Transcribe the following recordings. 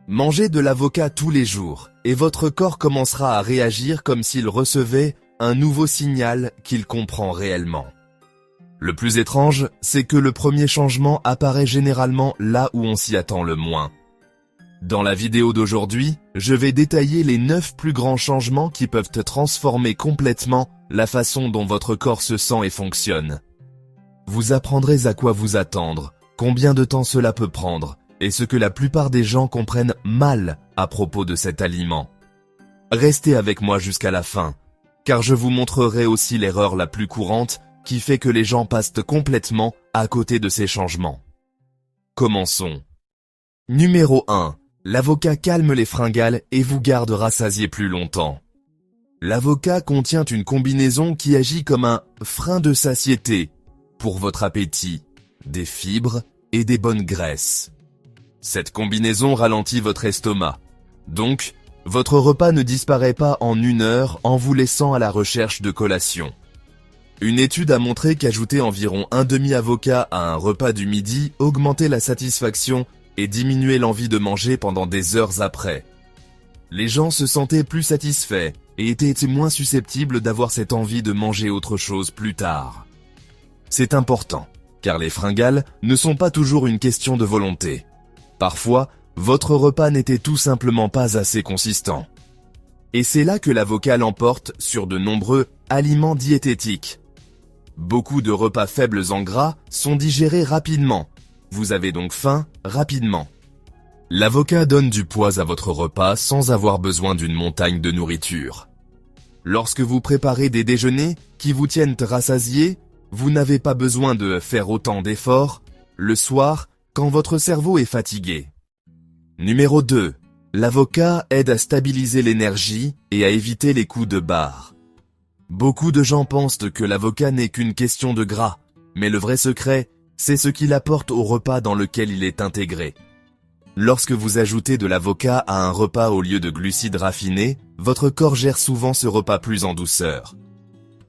Mangez de l'avocat tous les jours et votre corps commencera à réagir comme s'il recevait un nouveau signal qu'il comprend réellement. Le plus étrange, c'est que le premier changement apparaît généralement là où on s'y attend le moins. Dans la vidéo d'aujourd'hui, je vais détailler les 9 plus grands changements qui peuvent transformer complètement la façon dont votre corps se sent et fonctionne. Vous apprendrez à quoi vous attendre, combien de temps cela peut prendre, et ce que la plupart des gens comprennent mal à propos de cet aliment. Restez avec moi jusqu'à la fin, car je vous montrerai aussi l'erreur la plus courante qui fait que les gens passent complètement à côté de ces changements. Commençons. Numéro 1. L'avocat calme les fringales et vous garde rassasié plus longtemps. L'avocat contient une combinaison qui agit comme un frein de satiété pour votre appétit, des fibres et des bonnes graisses. Cette combinaison ralentit votre estomac. Donc, votre repas ne disparaît pas en 1 heure en vous laissant à la recherche de collation. Une étude a montré qu'ajouter environ un demi-avocat à un repas du midi augmentait la satisfaction et diminuait l'envie de manger pendant des heures après. Les gens se sentaient plus satisfaits et étaient moins susceptibles d'avoir cette envie de manger autre chose plus tard. C'est important, car les fringales ne sont pas toujours une question de volonté. Parfois, votre repas n'était tout simplement pas assez consistant. Et c'est là que l'avocat l'emporte sur de nombreux aliments diététiques. Beaucoup de repas faibles en gras sont digérés rapidement. Vous avez donc faim rapidement. L'avocat donne du poids à votre repas sans avoir besoin d'une montagne de nourriture. Lorsque vous préparez des déjeuners qui vous tiennent rassasiés, vous n'avez pas besoin de faire autant d'efforts le soir quand votre cerveau est fatigué. Numéro 2. L'avocat aide à stabiliser l'énergie et à éviter les coups de barre. Beaucoup de gens pensent que l'avocat n'est qu'une question de gras, mais le vrai secret, c'est ce qu'il apporte au repas dans lequel il est intégré. Lorsque vous ajoutez de l'avocat à un repas au lieu de glucides raffinés, votre corps gère souvent ce repas plus en douceur.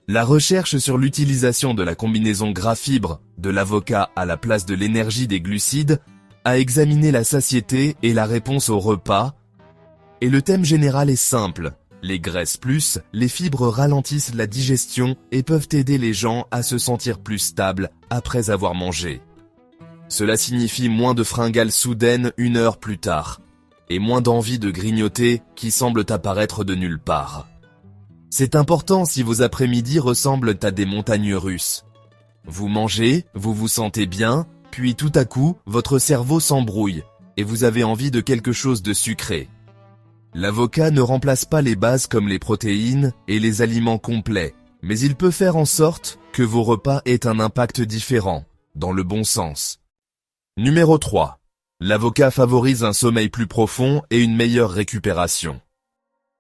La recherche sur l'utilisation de la combinaison gras-fibres de l'avocat à la place de l'énergie des glucides a examiné la satiété et la réponse au repas, et le thème général est simple. Les graisses plus, les fibres ralentissent la digestion et peuvent aider les gens à se sentir plus stables après avoir mangé. Cela signifie moins de fringales soudaines 1 heure plus tard, et moins d'envie de grignoter qui semblent apparaître de nulle part. C'est important si vos après-midi ressemblent à des montagnes russes. Vous mangez, vous vous sentez bien, puis tout à coup, votre cerveau s'embrouille, et vous avez envie de quelque chose de sucré. L'avocat ne remplace pas les bases comme les protéines et les aliments complets, mais il peut faire en sorte que vos repas aient un impact différent, dans le bon sens. Numéro 3. L'avocat favorise un sommeil plus profond et une meilleure récupération.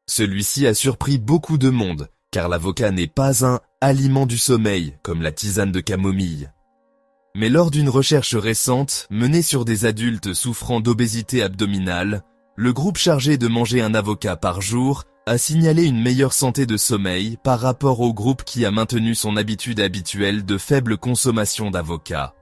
Celui-ci a surpris beaucoup de monde, car l'avocat n'est pas un aliment du sommeil, comme la tisane de camomille. Mais lors d'une recherche récente, menée sur des adultes souffrant d'obésité abdominale, le groupe chargé de manger un avocat par jour a signalé une meilleure santé de sommeil par rapport au groupe qui a maintenu son habitude habituelle de faible consommation d'avocat.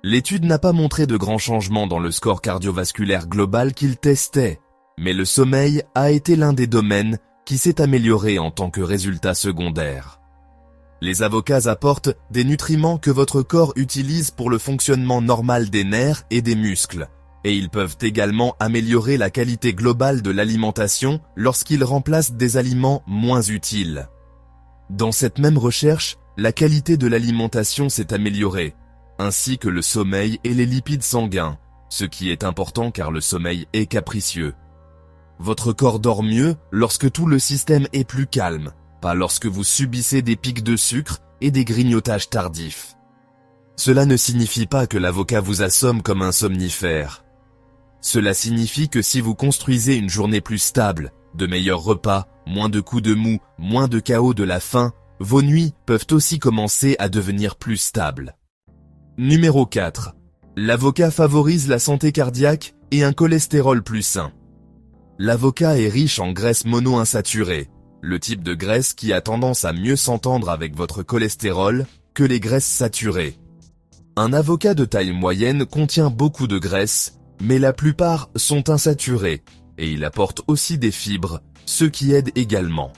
L'étude n'a pas montré de grands changements dans le score cardiovasculaire global qu'il testait, mais le sommeil a été l'un des domaines qui s'est amélioré en tant que résultat secondaire. Les avocats apportent des nutriments que votre corps utilise pour le fonctionnement normal des nerfs et des muscles, et ils peuvent également améliorer la qualité globale de l'alimentation lorsqu'ils remplacent des aliments moins utiles. Dans cette même recherche, la qualité de l'alimentation s'est améliorée, ainsi que le sommeil et les lipides sanguins, ce qui est important car le sommeil est capricieux. Votre corps dort mieux lorsque tout le système est plus calme, pas lorsque vous subissez des pics de sucre et des grignotages tardifs. Cela ne signifie pas que l'avocat vous assomme comme un somnifère. Cela signifie que si vous construisez une journée plus stable, de meilleurs repas, moins de coups de mou, moins de chaos de la faim, vos nuits peuvent aussi commencer à devenir plus stables. Numéro 4. L'avocat favorise la santé cardiaque et un cholestérol plus sain. L'avocat est riche en graisses monoinsaturées, le type de graisse qui a tendance à mieux s'entendre avec votre cholestérol que les graisses saturées. Un avocat de taille moyenne contient beaucoup de graisse, mais la plupart sont insaturés et il apporte aussi des fibres, ce qui aide également.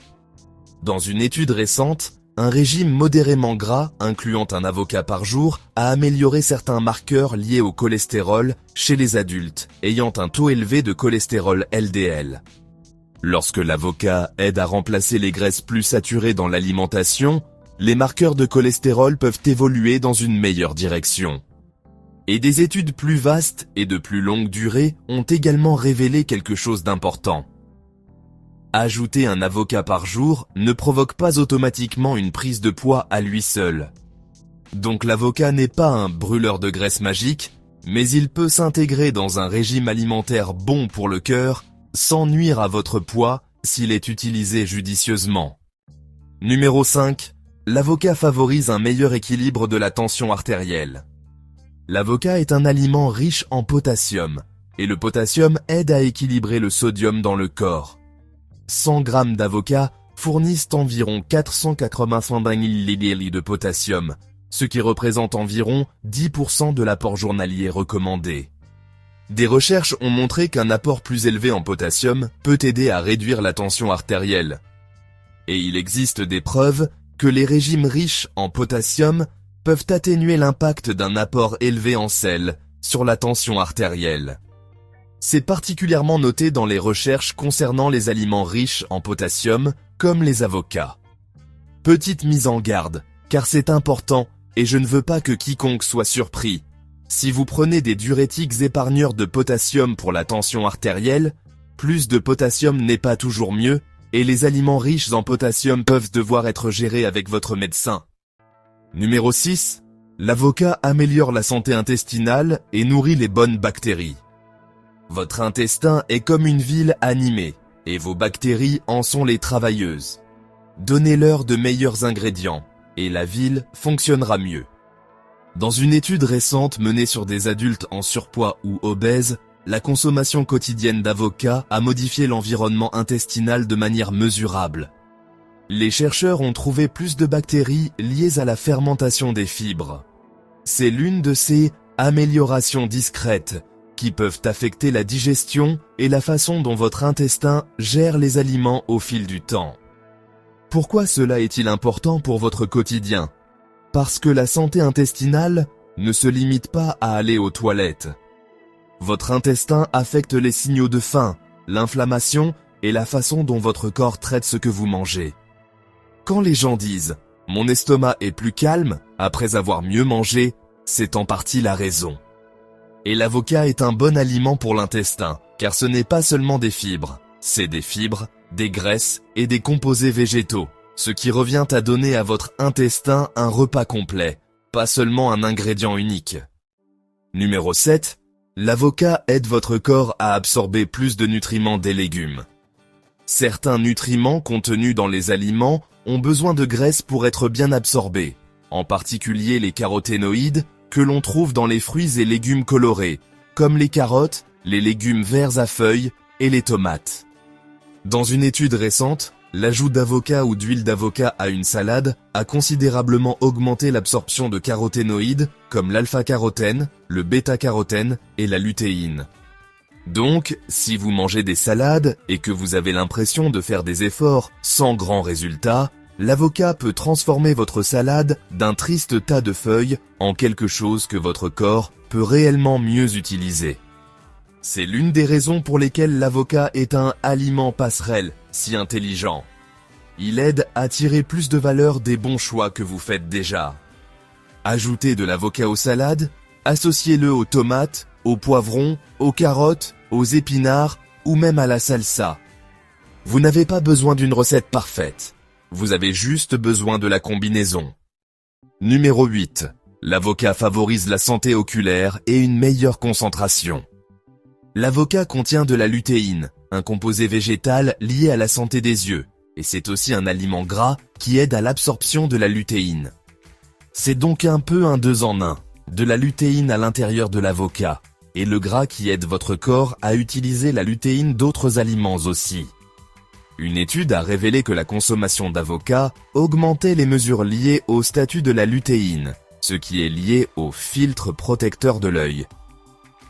Dans une étude récente, un régime modérément gras, incluant un avocat par jour, a amélioré certains marqueurs liés au cholestérol chez les adultes ayant un taux élevé de cholestérol LDL. Lorsque l'avocat aide à remplacer les graisses plus saturées dans l'alimentation, les marqueurs de cholestérol peuvent évoluer dans une meilleure direction. Et des études plus vastes et de plus longue durée ont également révélé quelque chose d'important. Ajouter un avocat par jour ne provoque pas automatiquement une prise de poids à lui seul. Donc l'avocat n'est pas un brûleur de graisse magique, mais il peut s'intégrer dans un régime alimentaire bon pour le cœur, sans nuire à votre poids s'il est utilisé judicieusement. Numéro 5. L'avocat favorise un meilleur équilibre de la tension artérielle. L'avocat est un aliment riche en potassium, et le potassium aide à équilibrer le sodium dans le corps. 100 g d'avocat fournissent environ 485 ml de potassium, ce qui représente environ 10% de l'apport journalier recommandé. Des recherches ont montré qu'un apport plus élevé en potassium peut aider à réduire la tension artérielle. Et il existe des preuves que les régimes riches en potassium peuvent atténuer l'impact d'un apport élevé en sel sur la tension artérielle. C'est particulièrement noté dans les recherches concernant les aliments riches en potassium, comme les avocats. Petite mise en garde, car c'est important et je ne veux pas que quiconque soit surpris. Si vous prenez des diurétiques épargneurs de potassium pour la tension artérielle, plus de potassium n'est pas toujours mieux, et les aliments riches en potassium peuvent devoir être gérés avec votre médecin. Numéro 6. L'avocat améliore la santé intestinale et nourrit les bonnes bactéries. Votre intestin est comme une ville animée, et vos bactéries en sont les travailleuses. Donnez-leur de meilleurs ingrédients, et la ville fonctionnera mieux. Dans une étude récente menée sur des adultes en surpoids ou obèses, la consommation quotidienne d'avocats a modifié l'environnement intestinal de manière mesurable. Les chercheurs ont trouvé plus de bactéries liées à la fermentation des fibres. C'est l'une de ces améliorations discrètes qui peuvent affecter la digestion et la façon dont votre intestin gère les aliments au fil du temps. Pourquoi cela est-il important pour votre quotidien ? Parce que la santé intestinale ne se limite pas à aller aux toilettes. Votre intestin affecte les signaux de faim, l'inflammation et la façon dont votre corps traite ce que vous mangez. Quand les gens disent « mon estomac est plus calme après avoir mieux mangé », c'est en partie la raison. Et l'avocat est un bon aliment pour l'intestin, car ce n'est pas seulement des fibres, c'est des fibres, des graisses et des composés végétaux, ce qui revient à donner à votre intestin un repas complet, pas seulement un ingrédient unique. Numéro 7. L'avocat aide votre corps à absorber plus de nutriments des légumes. Certains nutriments contenus dans les aliments ont besoin de graisse pour être bien absorbés, en particulier les caroténoïdes que l'on trouve dans les fruits et légumes colorés, comme les carottes, les légumes verts à feuilles et les tomates. Dans une étude récente, l'ajout d'avocat ou d'huile d'avocat à une salade a considérablement augmenté l'absorption de caroténoïdes comme l'alpha-carotène, le bêta-carotène et la lutéine. Donc, si vous mangez des salades et que vous avez l'impression de faire des efforts sans grand résultat, l'avocat peut transformer votre salade d'un triste tas de feuilles en quelque chose que votre corps peut réellement mieux utiliser. C'est l'une des raisons pour lesquelles l'avocat est un aliment passerelle si intelligent. Il aide à tirer plus de valeur des bons choix que vous faites déjà. Ajoutez de l'avocat aux salades, associez-le aux tomates, aux poivrons, aux carottes, aux épinards ou même à la salsa. Vous n'avez pas besoin d'une recette parfaite. Vous avez juste besoin de la combinaison. Numéro 8. L'avocat favorise la santé oculaire et une meilleure concentration. L'avocat contient de la lutéine, un composé végétal lié à la santé des yeux, et c'est aussi un aliment gras qui aide à l'absorption de la lutéine. C'est donc un peu un 2 en 1, de la lutéine à l'intérieur de l'avocat, et le gras qui aide votre corps à utiliser la lutéine d'autres aliments aussi. Une étude a révélé que la consommation d'avocat augmentait les mesures liées au statut de la lutéine, ce qui est lié au filtre protecteur de l'œil.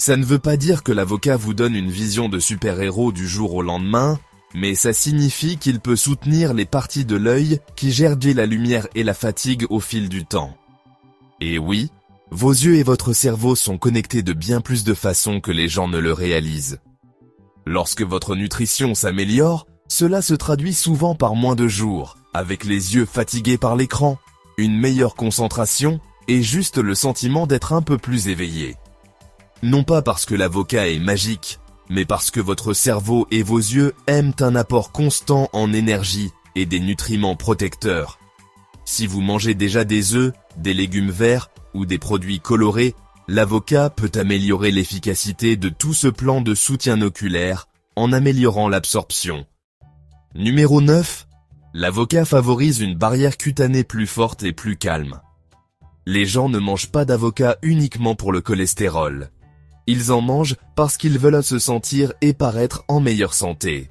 Ça ne veut pas dire que l'avocat vous donne une vision de super-héros du jour au lendemain, mais ça signifie qu'il peut soutenir les parties de l'œil qui gèrent la lumière et la fatigue au fil du temps. Et oui, vos yeux et votre cerveau sont connectés de bien plus de façons que les gens ne le réalisent. Lorsque votre nutrition s'améliore, cela se traduit souvent par moins de jours, avec les yeux fatigués par l'écran, une meilleure concentration et juste le sentiment d'être un peu plus éveillé. Non pas parce que l'avocat est magique, mais parce que votre cerveau et vos yeux aiment un apport constant en énergie et des nutriments protecteurs. Si vous mangez déjà des œufs, des légumes verts ou des produits colorés, l'avocat peut améliorer l'efficacité de tout ce plan de soutien oculaire en améliorant l'absorption. Numéro 9. L'avocat favorise une barrière cutanée plus forte et plus calme. Les gens ne mangent pas d'avocat uniquement pour le cholestérol. Ils en mangent parce qu'ils veulent se sentir et paraître en meilleure santé.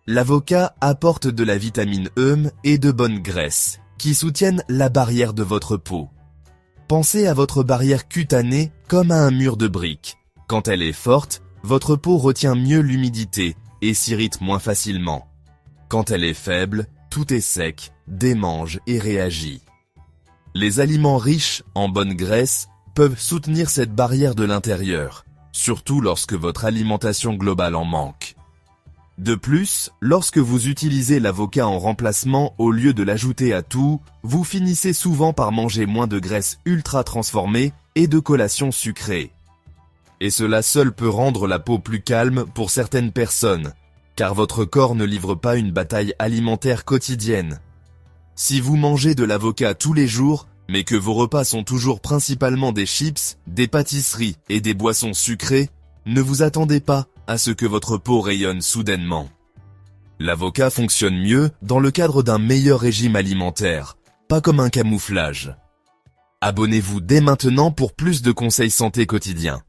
L'avocat apporte de la vitamine E et de bonnes graisses, qui soutiennent la barrière de votre peau. Pensez à votre barrière cutanée comme à un mur de briques. Quand elle est forte, votre peau retient mieux l'humidité et s'irrite moins facilement. Quand elle est faible, tout est sec, démange et réagit. Les aliments riches en bonnes graisses peuvent soutenir cette barrière de l'intérieur, surtout lorsque votre alimentation globale en manque. De plus, lorsque vous utilisez l'avocat en remplacement au lieu de l'ajouter à tout, vous finissez souvent par manger moins de graisses ultra transformées et de collations sucrées. Et cela seul peut rendre la peau plus calme pour certaines personnes, car votre corps ne livre pas une bataille alimentaire quotidienne. Si vous mangez de l'avocat tous les jours, mais que vos repas sont toujours principalement des chips, des pâtisseries et des boissons sucrées, ne vous attendez pas à ce que votre peau rayonne soudainement. L'avocat fonctionne mieux dans le cadre d'un meilleur régime alimentaire, pas comme un camouflage. Abonnez-vous dès maintenant pour plus de conseils santé quotidiens.